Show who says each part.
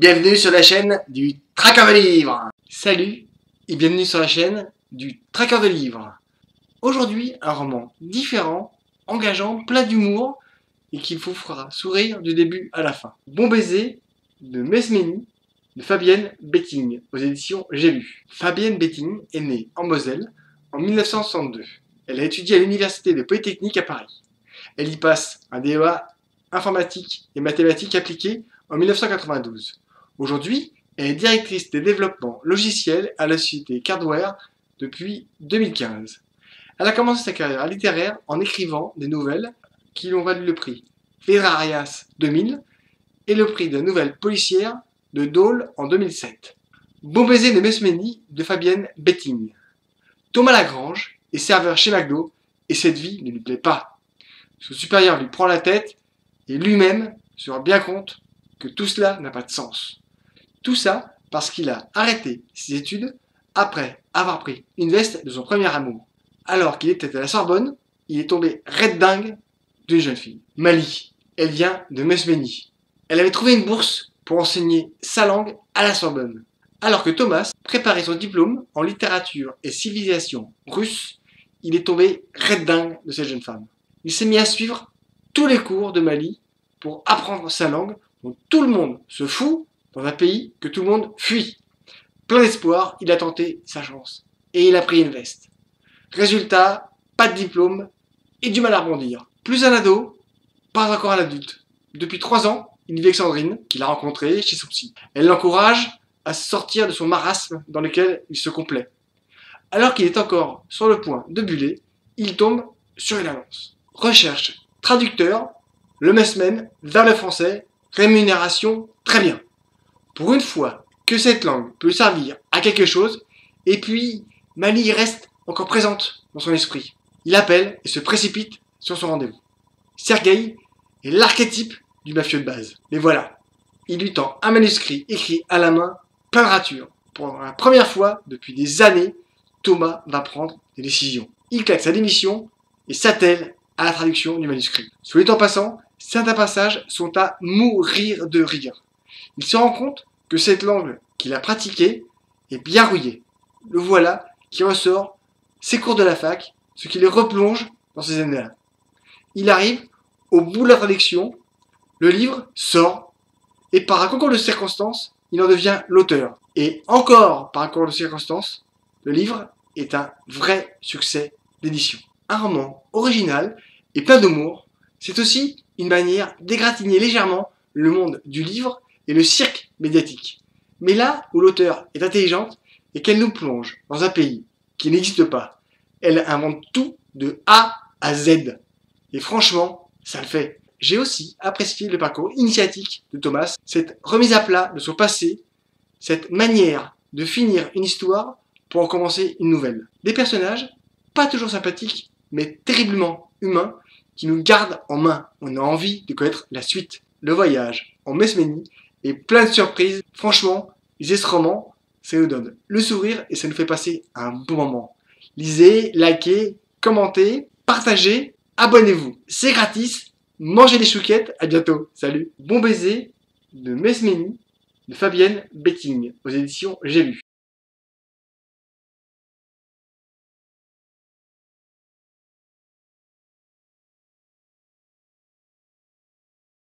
Speaker 1: Bienvenue sur la chaîne du Traqueur de livres. Salut et bienvenue sur la chaîne du Traqueur de livres. Aujourd'hui, un roman différent, engageant, plein d'humour et qui vous fera sourire du début à la fin. Bon baiser de Mesménie de Fabienne Betting aux éditions J'ai lu. Fabienne Betting est née en Moselle en 1962. Elle a étudié à l'université de Polytechnique à Paris. Elle y passe un DEA informatique et mathématiques appliquées en 1992. Aujourd'hui, elle est directrice des développements logiciels à la société Cardware depuis 2015. Elle a commencé sa carrière littéraire en écrivant des nouvelles qui lui ont valu le prix Ferrarias 2000 et le prix de la nouvelle policière de Dole en 2007. Bon baiser de Mesménie de Fabienne Betting. Thomas Lagrange est serveur chez McDo et cette vie ne lui plaît pas. Son supérieur lui prend la tête et lui-même se rend bien compte que tout cela n'a pas de sens. Tout ça parce qu'il a arrêté ses études après avoir pris une veste de son premier amour. Alors qu'il était à la Sorbonne, il est tombé red dingue d'une jeune fille, Mali. Elle vient de Mesménie. Elle avait trouvé une bourse pour enseigner sa langue à la Sorbonne. Alors que Thomas préparait son diplôme en littérature et civilisation russe, il est tombé red dingue de cette jeune femme. Il s'est mis à suivre tous les cours de Mali pour apprendre sa langue dont tout le monde se fout dans un pays que tout le monde fuit. Plein d'espoir, il a tenté sa chance et il a pris une veste. Résultat, pas de diplôme et du mal à rebondir. Plus un ado, pas encore un adulte. Depuis 3 ans, il vit avec Sandrine, qu'il a rencontrée chez son psy. Elle l'encourage à sortir de son marasme dans lequel il se complaît. Alors qu'il est encore sur le point de buller, il tombe sur une annonce. Recherche traducteur, le Mesmen vers le français, rémunération très bien. Pour une fois que cette langue peut servir à quelque chose, et puis Mali reste encore présente dans son esprit. Il appelle et se précipite sur son rendez-vous. Sergueï est l'archétype du mafieux de base. Et voilà, il lui tend un manuscrit écrit à la main, plein de ratures. Pour la première fois depuis des années, Thomas va prendre des décisions. Il claque sa démission et s'attelle à la traduction du manuscrit. Soit dit en passant, certains passages sont à mourir de rire. Il se rend compte que cette langue qu'il a pratiquée est bien rouillée. Le voilà qui ressort ses cours de la fac, ce qui les replonge dans ces années-là. Il arrive au bout de la traduction, le livre sort, et par un concours de circonstances, il en devient l'auteur. Et encore par un concours de circonstances, le livre est un vrai succès d'édition. Un roman original et plein d'humour, c'est aussi une manière d'égratigner légèrement le monde du livre et le cirque médiatique. Mais là où l'auteur est intelligente et qu'elle nous plonge dans un pays qui n'existe pas, elle invente tout de A à Z. Et franchement, ça le fait. J'ai aussi apprécié le parcours initiatique de Thomas, cette remise à plat de son passé, cette manière de finir une histoire pour en commencer une nouvelle. Des personnages pas toujours sympathiques, mais terriblement humains, qui nous gardent en main. On a envie de connaître la suite. Le voyage en Mesménie est plein de surprises. Franchement, lisez ce roman, ça nous donne le sourire et ça nous fait passer un bon moment. Lisez, likez, commentez, partagez, abonnez-vous. C'est gratis. Mangez des chouquettes. À bientôt. Salut. Bon baiser de Mesménie de Fabienne Betting aux éditions J'ai lu.